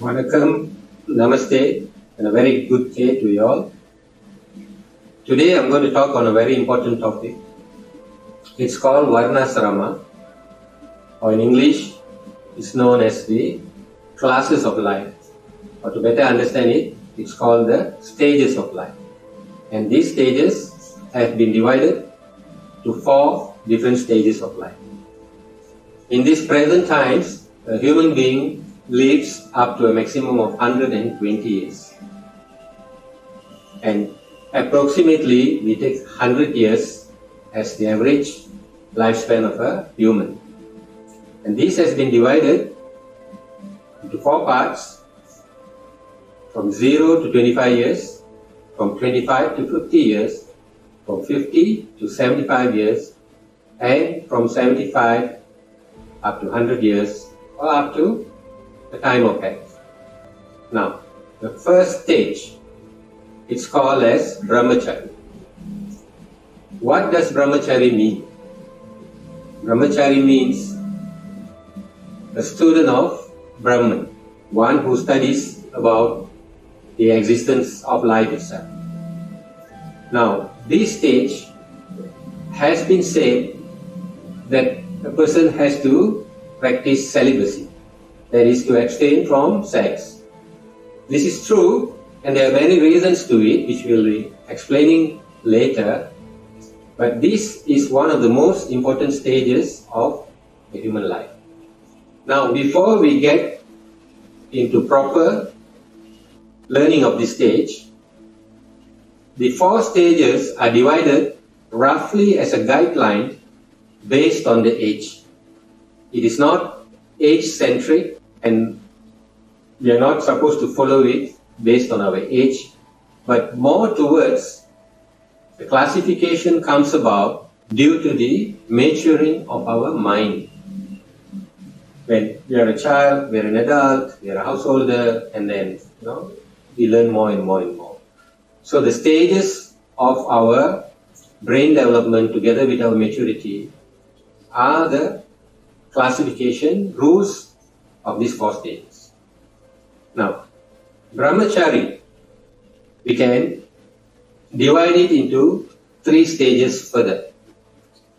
Vanakkam, Namaste, and a very good day to you all. Today I'm going to talk on a very important topic. It's called Varnasrama, or in English, it's known as the classes of life. Or to better understand it, it's called the stages of life. And these stages have been divided to 4 different stages of life. In these present times, a human being lives up to a maximum of 120 years. And approximately, we take 100 years as the average lifespan of a human. And this has been divided into 4 parts, from 0 to 25 years, from 25 to 50 years, from 50 to 75 years, and from 75 up to 100 years, or up to the time of death. Now, the first stage, it's called as Brahmacharya. What does Brahmacharya mean? Brahmacharya means a student of Brahman, one who studies about the existence of life itself. Now, this stage has been said that a person has to practice celibacy, that is to abstain from sex. This is true, and there are many reasons to it, which we'll be explaining later, but this is one of the most important stages of the human life. Now, before we get into proper learning of this stage, the 4 stages are divided roughly as a guideline based on the age. It is not age-centric, and we are not supposed to follow it based on our age, but more towards the classification comes about due to the maturing of our mind. When we are a child, we are an adult, we are a householder, and then we learn more and more and more. So the stages of our brain development together with our maturity are the classification rules of these 4 stages. Now, Brahmacharya, we can divide it into 3 stages further.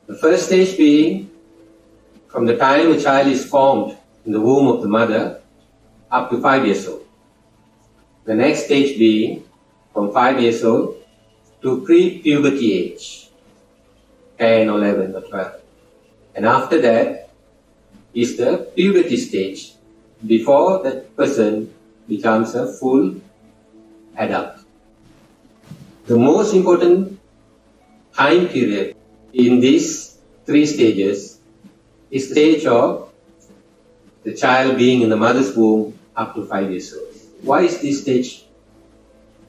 The first stage being from the time a child is formed in the womb of the mother up to 5 years old. The next stage being from 5 years old to pre-puberty age, 10 or 11 or 12. And after that is the puberty stage, before that person becomes a full adult. The most important time period in these 3 stages is the stage of the child being in the mother's womb up to 5 years old. Why is this stage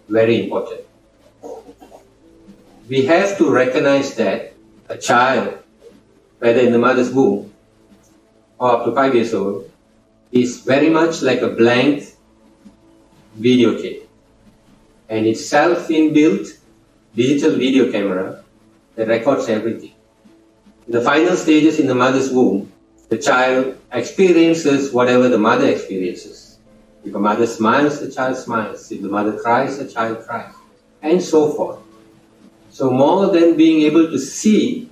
very important? We have to recognize that a child, whether in the mother's womb or up to 5 years old, is very much like a blank videotape. And it's self-inbuilt digital video camera that records everything. In the final stages in the mother's womb, the child experiences whatever the mother experiences. If a mother smiles, the child smiles. If the mother cries, the child cries. And so forth. So more than being able to see,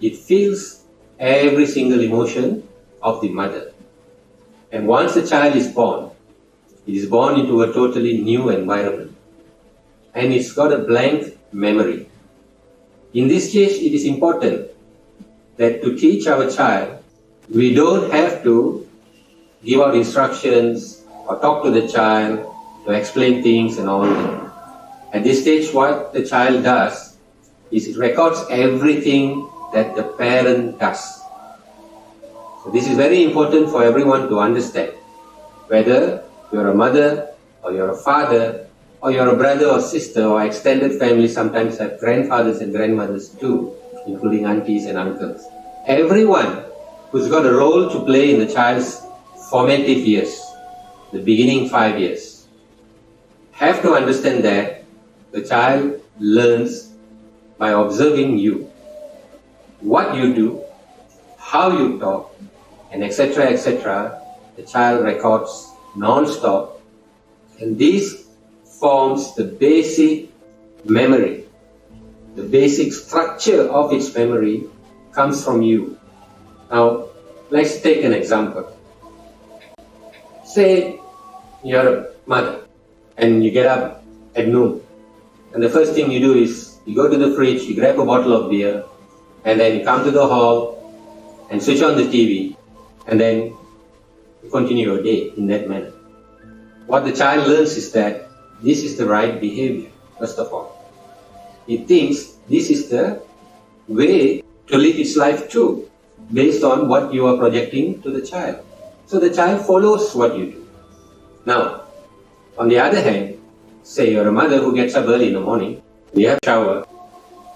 it feels every single emotion of the mother. And once the child is born, it is born into a totally new environment. And it's got a blank memory. In this case, it is important that to teach our child, we don't have to give out instructions or talk to the child to explain things and all that. At this stage, what the child does is it records everything that the parent does. So this is very important for everyone to understand. Whether you're a mother or you're a father or you're a brother or sister or extended family, sometimes have grandfathers and grandmothers too, including aunties and uncles. Everyone who's got a role to play in the child's formative years, the beginning 5 years, have to understand that the child learns by observing you. What you do, how you talk, and etc., etc., the child records non-stop, and this forms the basic memory. The basic structure of its memory comes from you. Now, let's take an example. Say you're a mother and you get up at noon, and the first thing you do is you go to the fridge, you grab a bottle of beer, and then you come to the hall and switch on the TV, and then you continue your day in that manner. What the child learns is that this is the right behavior, first of all. It thinks this is the way to live its life too, based on what you are projecting to the child. So the child follows what you do. Now, on the other hand, say you're a mother who gets up early in the morning, you have a shower,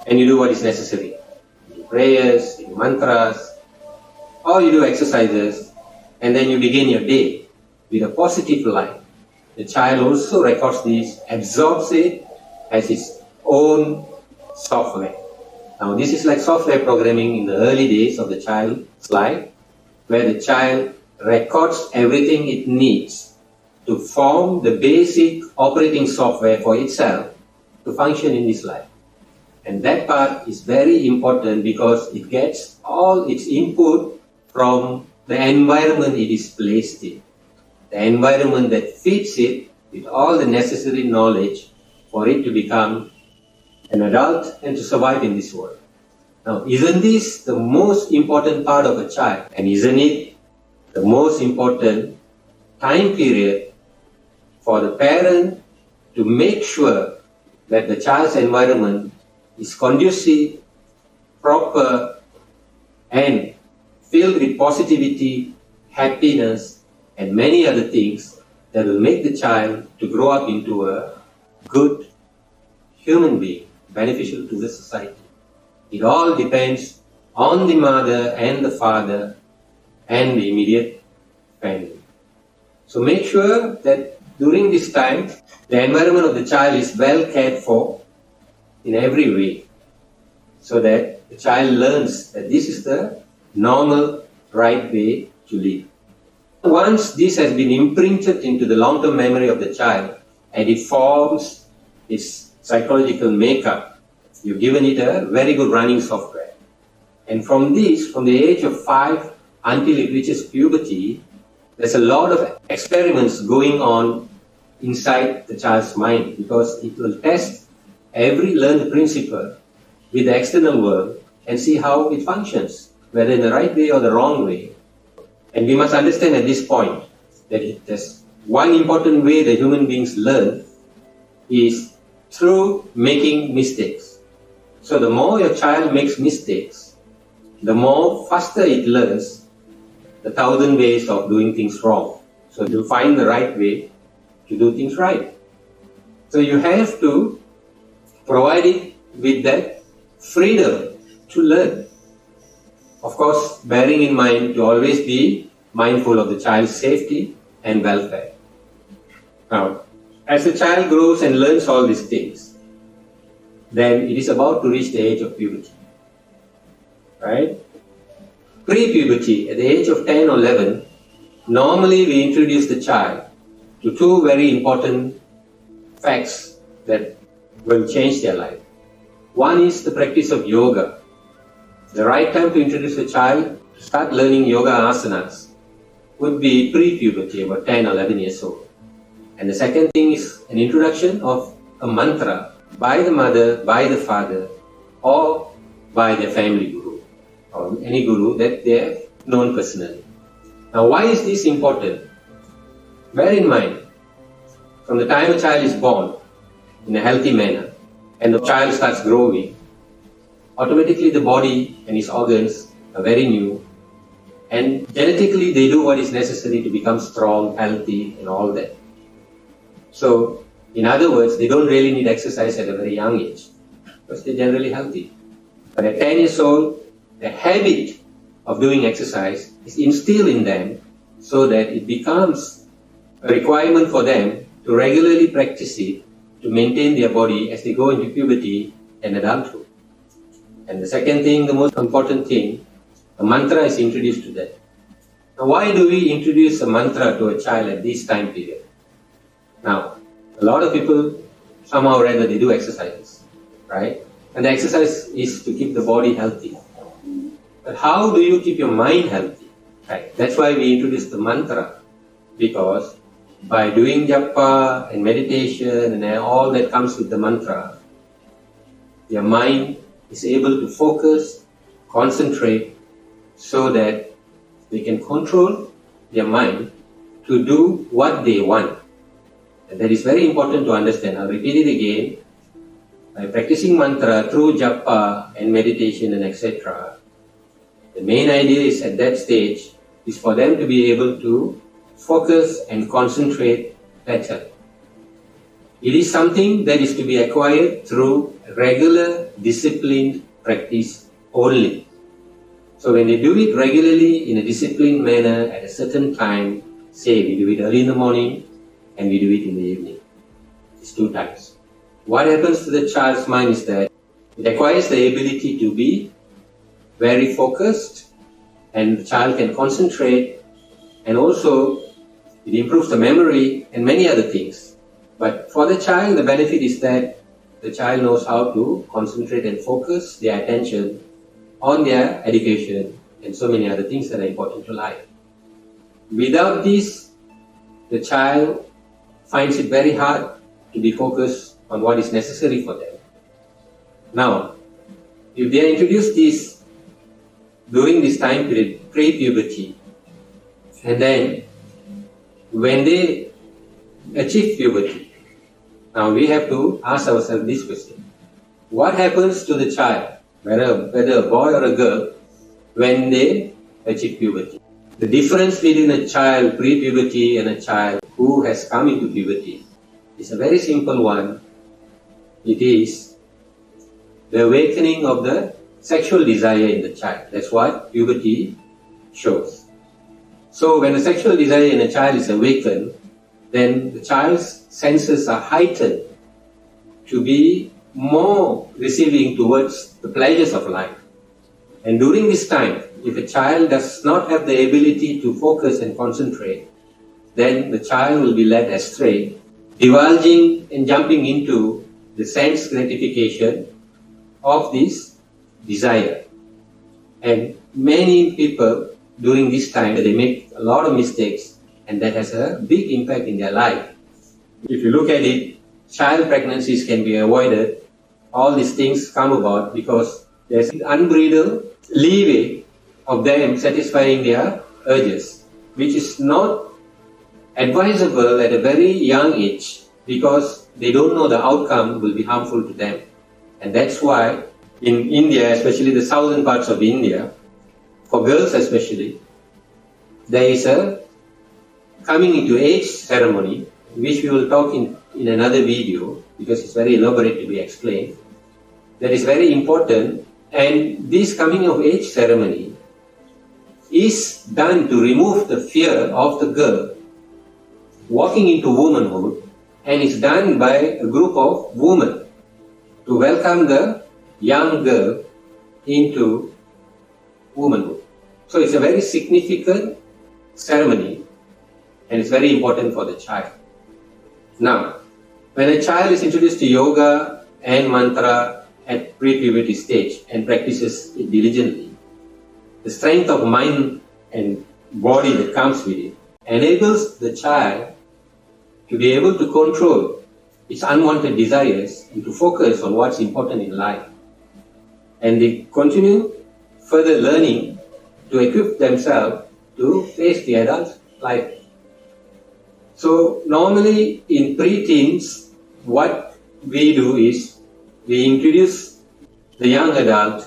and you do what is necessary. You do prayers, you do mantras, or you do exercises, and then you begin your day with a positive light. The child also records this, absorbs it as its own software. Now, this is like software programming in the early days of the child's life, where the child records everything it needs to form the basic operating software for itself to function in this life. And that part is very important because it gets all its input from the environment it is placed in. The environment that feeds it with all the necessary knowledge for it to become an adult and to survive in this world. Now, isn't this the most important part of a child? And isn't it the most important time period for the parent to make sure that the child's environment is conducive, proper, and filled with positivity, happiness, and many other things that will make the child to grow up into a good human being, beneficial to the society. It all depends on the mother and the father and the immediate family. So make sure that during this time, the environment of the child is well cared for in every way, so that the child learns that this is the normal, right way to live. Once this has been imprinted into the long-term memory of the child and it forms its psychological makeup, you've given it a very good running software. And from this, from the age of 5 until it reaches puberty, there's a lot of experiments going on inside the child's mind, because it will test every learned principle with the external world and see how it functions, whether in the right way or the wrong way. And we must understand at this point that there's one important way that human beings learn is through making mistakes. So the more your child makes mistakes, the more faster it learns the 1,000 ways of doing things wrong. So to find the right way to do things right. So you have to provide it with that freedom to learn. Of course, bearing in mind to always be mindful of the child's safety and welfare. Now, as the child grows and learns all these things, then it is about to reach the age of puberty. Right? Pre-puberty, at the age of 10 or 11, normally we introduce the child to 2 very important facts that will change their life. One is the practice of yoga. The right time to introduce a child to start learning yoga asanas would be pre-puberty, about 10 or 11 years old. And the second thing is an introduction of a mantra by the mother, by the father, or by their family guru, or any guru that they have known personally. Now, why is this important? Bear in mind, from the time a child is born in a healthy manner and the child starts growing, automatically the body and its organs are very new, and genetically they do what is necessary to become strong, healthy, and all that. So, in other words, they don't really need exercise at a very young age because they're generally healthy. But at 10 years old, the habit of doing exercise is instilled in them so that it becomes a requirement for them to regularly practice it to maintain their body as they go into puberty and adulthood. And the second thing, the most important thing, a mantra is introduced to them. Now, why do we introduce a mantra to a child at this time period? Now, a lot of people, somehow or other, they do exercises, right? And the exercise is to keep the body healthy. But how do you keep your mind healthy? Right? That's why we introduce the mantra, because by doing japa and meditation and all that comes with the mantra, your mind is able to focus, concentrate, so that they can control their mind to do what they want. And that is very important to understand. I'll repeat it again. By practicing mantra through japa and meditation and etc., the main idea is at that stage is for them to be able to focus and concentrate better. It is something that is to be acquired through regular, disciplined practice only. So when they do it regularly in a disciplined manner at a certain time, say we do it early in the morning and we do it in the evening. It's 2 times. What happens to the child's mind is that it acquires the ability to be very focused, and the child can concentrate, and also it improves the memory and many other things. But for the child, the benefit is that the child knows how to concentrate and focus their attention on their education and so many other things that are important to life. Without this, the child finds it very hard to be focused on what is necessary for them. Now, if they introduce this during this time period, pre-puberty, and then when they achieve puberty, now we have to ask ourselves this question. What happens to the child, whether a boy or a girl, when they achieve puberty? The difference between a child pre-puberty and a child who has come into puberty is a very simple one. It is the awakening of the sexual desire in the child. That's what puberty shows. So when the sexual desire in a child is awakened, then the child's senses are heightened to be more receiving towards the pleasures of life. And during this time, if a child does not have the ability to focus and concentrate, then the child will be led astray, divulging and jumping into the sense gratification of this desire. And many people during this time, they make a lot of mistakes, and that has a big impact in their life. If you look at it, child pregnancies can be avoided. All these things come about because there's unbridled leeway of them satisfying their urges, which is not advisable at a very young age because they don't know the outcome will be harmful to them. And that's why in India, especially the southern parts of India, for girls especially, there is a coming into age ceremony, which we will talk in another video because it's very elaborate to be explained. That is very important, and this coming of age ceremony is done to remove the fear of the girl walking into womanhood, and it's done by a group of women to welcome the young girl into womanhood. So it's a very significant ceremony, and it's very important for the child. Now, when a child is introduced to yoga and mantra at pre-puberty stage and practices it diligently, the strength of mind and body that comes with it enables the child to be able to control its unwanted desires and to focus on what's important in life. And they continue further learning to equip themselves to face the adult life. So normally in pre-teens, what we do is we introduce the young adult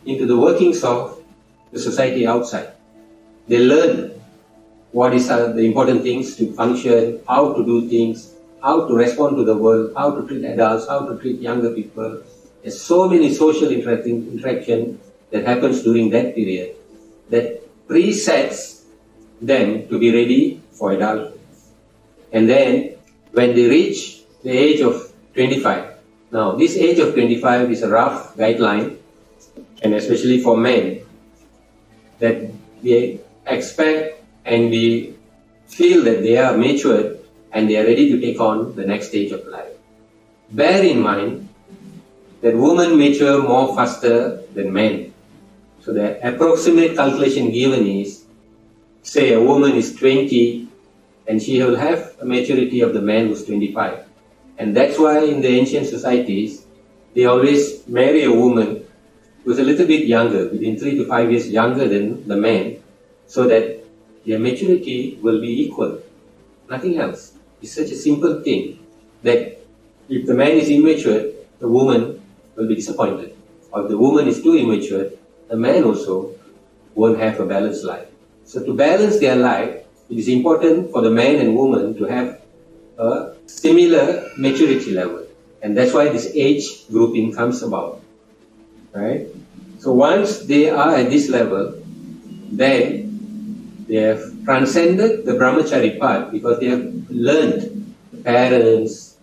into the workings of the society outside. They learn what is the important things to function, how to do things, how to respond to the world, how to treat adults, how to treat younger people. There's so many social interaction that happens during that period that presets them to be ready for adulthood. And then when they reach the age of 25, now this age of 25 is a rough guideline, and especially for men, that we expect and we feel that they are matured and they are ready to take on the next stage of life. Bear in mind that women mature more faster than men. So the approximate calculation given is, say a woman is 20 and she will have a maturity of the man who's 25. And that's why in the ancient societies, they always marry a woman who's a little bit younger, within 3 to 5 years younger than the man, so that their maturity will be equal. Nothing else. It's such a simple thing that if the man is immature, the woman will be disappointed. Or if the woman is too immature, the man also won't have a balanced life. So to balance their life, it is important for the man and woman to have a similar maturity level. And that's why this age grouping comes about. Right? So once they are at this level, then they have transcended the Brahmacharya part because they have learned. The parents,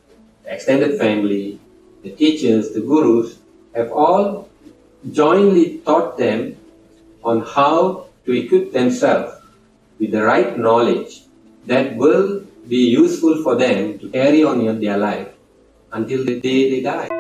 the extended family, the teachers, the gurus have all jointly taught them on how to equip themselves with the right knowledge that will be useful for them to carry on in their life until the day they die.